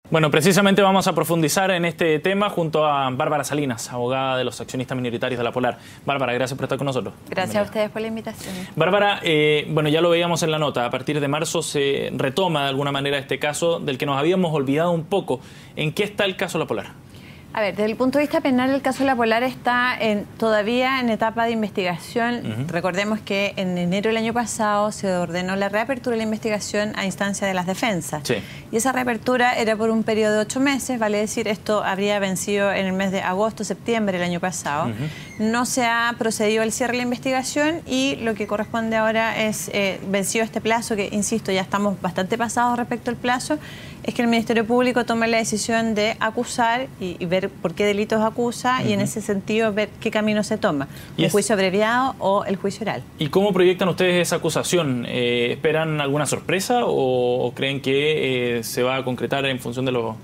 Bueno, precisamente vamos a profundizar en este tema junto a Bárbara Salinas, abogada de los accionistas minoritarios de La Polar. Bárbara, gracias por estar con nosotros. Gracias a ustedes por la invitación. Bárbara, bueno, ya lo veíamos en la nota, a partir de marzo se retoma de alguna manera este caso del que nos habíamos olvidado un poco. ¿En qué está el caso La Polar? A ver, desde el punto de vista penal, el caso La Polar está todavía en etapa de investigación. Recordemos que en enero del año pasado se ordenó la reapertura de la investigación a instancia de las defensas. Sí. Y esa reapertura era por un periodo de 8 meses, vale decir, esto habría vencido en el mes de agosto, septiembre del año pasado. No se ha procedido al cierre de la investigación y lo que corresponde ahora es, vencido este plazo, que insisto, ya estamos bastante pasados respecto al plazo, es que el Ministerio Público tome la decisión de acusar y ver por qué delitos acusa y en ese sentido ver qué camino se toma, el juicio abreviado o el juicio oral. ¿Y cómo proyectan ustedes esa acusación? ¿Esperan alguna sorpresa o creen que se va a concretar en función de los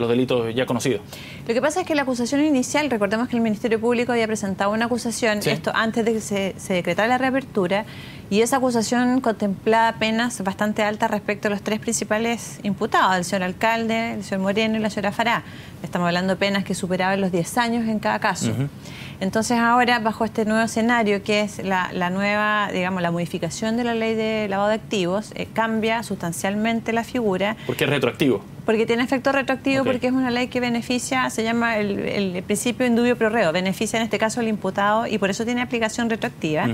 delitos ya conocidos? Lo que pasa es que la acusación inicial, recordemos que el Ministerio Público había presentado una acusación, sí, esto antes de que se decretara la reapertura, y esa acusación contemplaba penas bastante altas respecto a los tres principales imputados, el señor alcalde, el señor Moreno y la señora Fará. Estamos hablando de penas que superaban los 10 años en cada caso. Entonces ahora, bajo este nuevo escenario, que es la nueva, digamos, la modificación de la ley de lavado de activos, cambia sustancialmente la figura. ¿Por qué es retroactivo? Porque tiene efecto retroactivo, porque es una ley que beneficia, se llama el principio indubio pro reo, beneficia en este caso al imputado y por eso tiene aplicación retroactiva.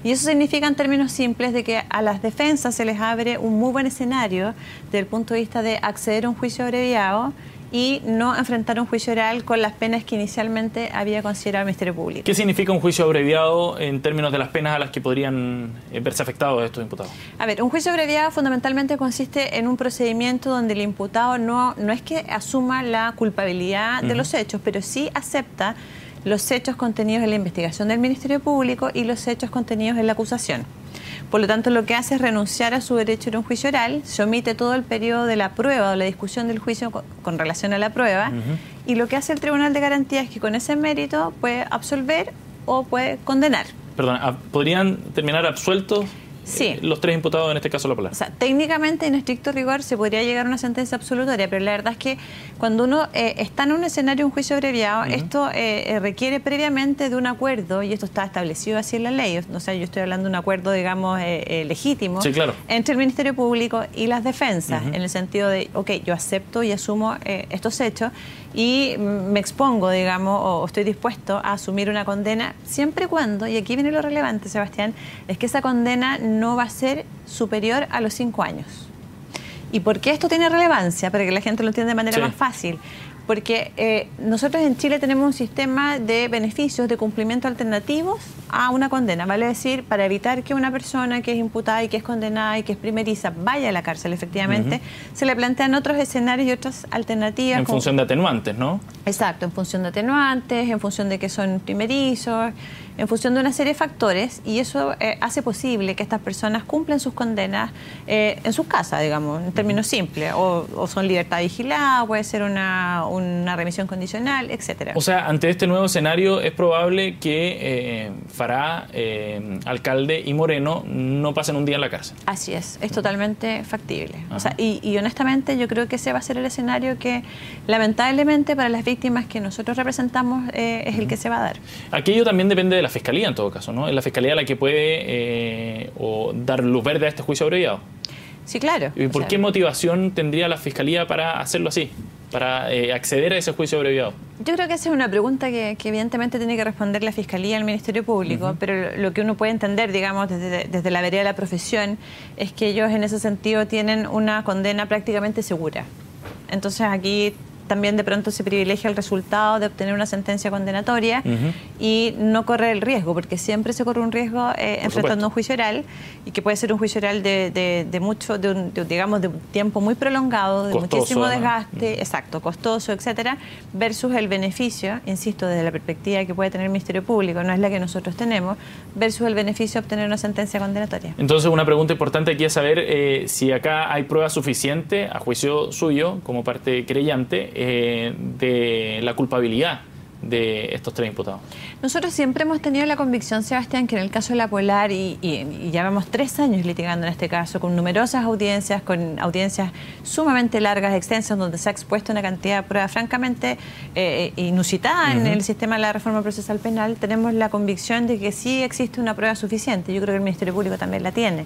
Y eso significa en términos simples de que a las defensas se les abre un muy buen escenario desde el punto de vista de acceder a un juicio abreviado y no enfrentar un juicio oral con las penas que inicialmente había considerado el Ministerio Público. ¿Qué significa un juicio abreviado en términos de las penas a las que podrían verse afectados estos imputados? A ver, un juicio abreviado fundamentalmente consiste en un procedimiento donde el imputado no es que asuma la culpabilidad de los hechos, pero sí acepta los hechos contenidos en la investigación del Ministerio Público y los hechos contenidos en la acusación. Por lo tanto, lo que hace es renunciar a su derecho a ir a un juicio oral, se omite todo el periodo de la prueba o la discusión del juicio con relación a la prueba, y lo que hace el Tribunal de Garantía es que con ese mérito puede absolver o puede condenar. Perdón, ¿podrían terminar absueltos? Sí. Los tres imputados, en este caso La Polar. O sea, técnicamente, en estricto rigor, se podría llegar a una sentencia absolutoria, pero la verdad es que cuando uno está en un escenario, un juicio abreviado, esto requiere previamente de un acuerdo, y esto está establecido así en la ley. O sea, yo estoy hablando de un acuerdo, digamos, legítimo, sí, claro, entre el Ministerio Público y las defensas, en el sentido de, ok, yo acepto y asumo estos hechos y me expongo, digamos, o estoy dispuesto a asumir una condena, siempre y cuando, y aquí viene lo relevante, Sebastián, es que esa condena no va a ser superior a los 5 años. ¿Y por qué esto tiene relevancia? Para que la gente lo entienda de manera más fácil. Porque nosotros en Chile tenemos un sistema de beneficios de cumplimiento alternativos a una condena. Vale decir, para evitar que una persona que es imputada y que es condenada y que es primeriza vaya a la cárcel, efectivamente, se le plantean otros escenarios y otras alternativas. En función de atenuantes, ¿no? Exacto, en función de atenuantes, en función de que son primerizos, en función de una serie de factores, y eso hace posible que estas personas cumplan sus condenas en sus casas, digamos, en términos simples, o son libertad vigilada, puede ser una remisión condicional, etcétera. O sea, ante este nuevo escenario es probable que Fará, alcalde y Moreno no pasen un día en la cárcel. Así es totalmente factible. O sea, y honestamente yo creo que ese va a ser el escenario que lamentablemente para las víctimas que nosotros representamos es el que se va a dar. Aquello también depende de la Fiscalía en todo caso, ¿no? Es la Fiscalía la que puede dar luz verde a este juicio abreviado. Sí, claro. ¿Y por qué motivación tendría la Fiscalía para hacerlo así? Para acceder a ese juicio abreviado. Yo creo que esa es una pregunta que evidentemente tiene que responder la Fiscalía y el Ministerio Público, pero lo que uno puede entender, digamos, desde la vereda de la profesión, es que ellos en ese sentido tienen una condena prácticamente segura. Entonces aquí también de pronto se privilegia el resultado de obtener una sentencia condenatoria y no correr el riesgo, porque siempre se corre un riesgo enfrentando un juicio oral, y que puede ser un juicio oral digamos, de un tiempo muy prolongado, de costoso, muchísimo desgaste, exacto, costoso, etcétera, versus el beneficio, insisto, desde la perspectiva que puede tener el Ministerio Público, no es la que nosotros tenemos, versus el beneficio de obtener una sentencia condenatoria. Entonces, una pregunta importante aquí es saber si acá hay prueba suficiente, a juicio suyo, como parte creyente, de la culpabilidad de estos 3 imputados? Nosotros siempre hemos tenido la convicción, Sebastián, que en el caso de la Polar, y llevamos 3 años litigando en este caso, con numerosas audiencias, con audiencias sumamente largas, extensas, donde se ha expuesto una cantidad de pruebas francamente inusitada en el sistema de la reforma procesal penal, tenemos la convicción de que sí existe una prueba suficiente. Yo creo que el Ministerio Público también la tiene.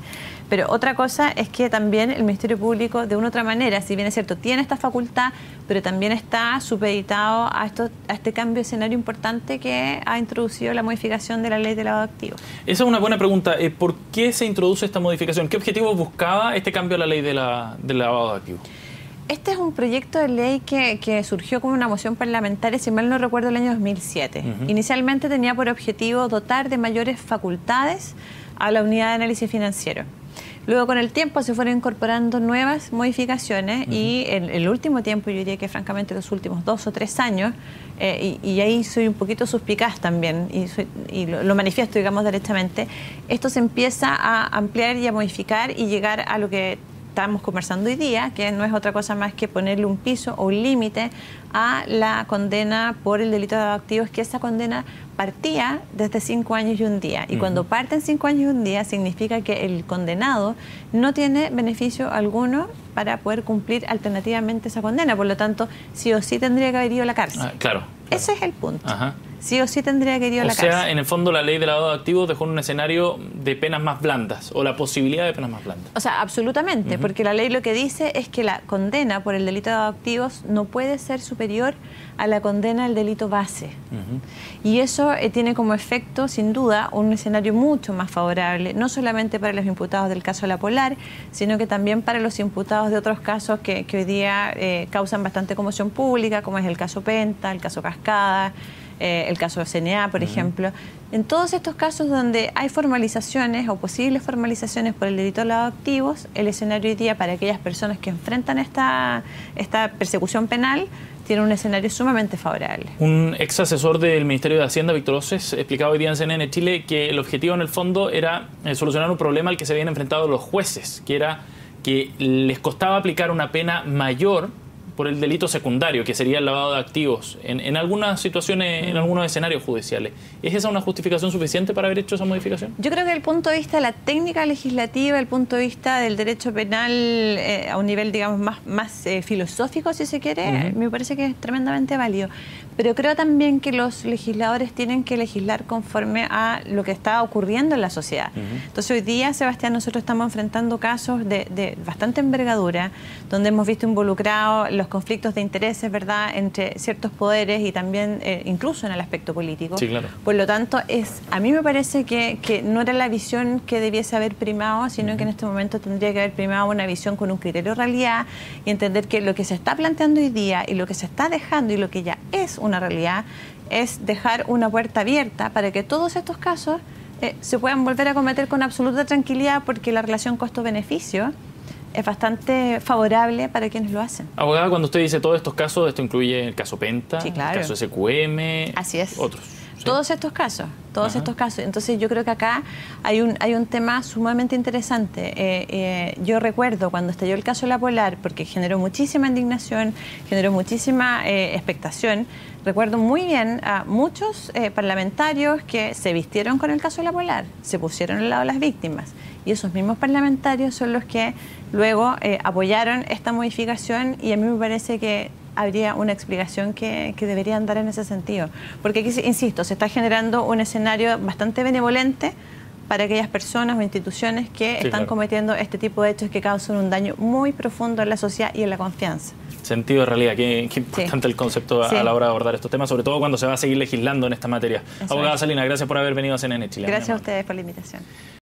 Pero otra cosa es que también el Ministerio Público, de una u otra manera, si bien es cierto, tiene esta facultad, pero también está supeditado a este cambio de escenario importante que ha introducido la modificación de la ley de lavado de activos. Esa es una buena pregunta. ¿Por qué se introduce esta modificación? ¿Qué objetivo buscaba este cambio a la ley del lavado de activos? Este es un proyecto de ley que surgió como una moción parlamentaria, si mal no recuerdo, el año 2007. Inicialmente tenía por objetivo dotar de mayores facultades a la unidad de análisis financiero. Luego, con el tiempo, se fueron incorporando nuevas modificaciones y en el último tiempo, yo diría que francamente los últimos 2 o 3 años, y ahí soy un poquito suspicaz también y lo manifiesto, digamos, derechamente, esto se empieza a ampliar y a modificar y llegar a lo que estamos conversando hoy día, que no es otra cosa más que ponerle un piso o un límite a la condena por el delito de lavado de activos, que esa condena partía desde 5 años y 1 día. Y cuando parten 5 años y 1 día, significa que el condenado no tiene beneficio alguno para poder cumplir alternativamente esa condena. Por lo tanto, sí o sí tendría que haber ido a la cárcel. Claro. Ese es el punto. Sí o sí tendría que ir a la cárcel. O sea, en el fondo la ley de lavado de activos dejó en un escenario de penas más blandas, o la posibilidad de penas más blandas. O sea, absolutamente, porque la ley lo que dice es que la condena por el delito de lavado de activos no puede ser superior a la condena del delito base. Y eso tiene como efecto, sin duda, un escenario mucho más favorable, no solamente para los imputados del caso de la Polar, sino que también para los imputados de otros casos que hoy día causan bastante conmoción pública, como es el caso Penta, el caso Cascada, el caso de CNA, por ejemplo. En todos estos casos donde hay formalizaciones o posibles formalizaciones por el delito de lavado de activos, el escenario hoy día para aquellas personas que enfrentan esta persecución penal tiene un escenario sumamente favorable. Un ex asesor del Ministerio de Hacienda, Víctor Oces, explicaba hoy día en CNN Chile que el objetivo en el fondo era solucionar un problema al que se habían enfrentado los jueces, que era que les costaba aplicar una pena mayor por el delito secundario, que sería el lavado de activos, en algunas situaciones, en algunos escenarios judiciales. ¿Es esa una justificación suficiente para haber hecho esa modificación? Yo creo que desde el punto de vista de la técnica legislativa, el punto de vista del derecho penal a un nivel, digamos, más filosófico, si se quiere, me parece que es tremendamente válido. Pero creo también que los legisladores tienen que legislar conforme a lo que está ocurriendo en la sociedad. Entonces, hoy día, Sebastián, nosotros estamos enfrentando casos de bastante envergadura, donde hemos visto involucrados los conflictos de intereses, ¿verdad?, entre ciertos poderes y también incluso en el aspecto político. Sí, claro. Por lo tanto, a mí me parece que no era la visión que debiese haber primado, sino que en este momento tendría que haber primado una visión con un criterio de realidad y entender que lo que se está planteando hoy día y lo que se está dejando y lo que ya es una realidad es dejar una puerta abierta para que todos estos casos se puedan volver a cometer con absoluta tranquilidad, porque la relación costo-beneficio es bastante favorable para quienes lo hacen. Abogada, cuando usted dice todos estos casos, esto incluye el caso Penta, sí, claro, el caso SQM, así es, otros. ¿Sí? Todos estos casos. Entonces yo creo que acá hay un tema sumamente interesante. Yo recuerdo cuando estalló el caso de la Polar, porque generó muchísima indignación, generó muchísima expectación. Recuerdo muy bien a muchos parlamentarios que se vistieron con el caso de la Polar, se pusieron al lado de las víctimas. Y esos mismos parlamentarios son los que luego apoyaron esta modificación, y a mí me parece que habría una explicación que deberían dar en ese sentido. Porque aquí, insisto, se está generando un escenario bastante benevolente para aquellas personas o instituciones que están cometiendo este tipo de hechos que causan un daño muy profundo en la sociedad y en la confianza. Sentido de realidad, qué importante el concepto a la hora de abordar estos temas, sobre todo cuando se va a seguir legislando en esta materia. Abogada Salinas, gracias por haber venido a CNN Chile. Gracias a ustedes por la invitación.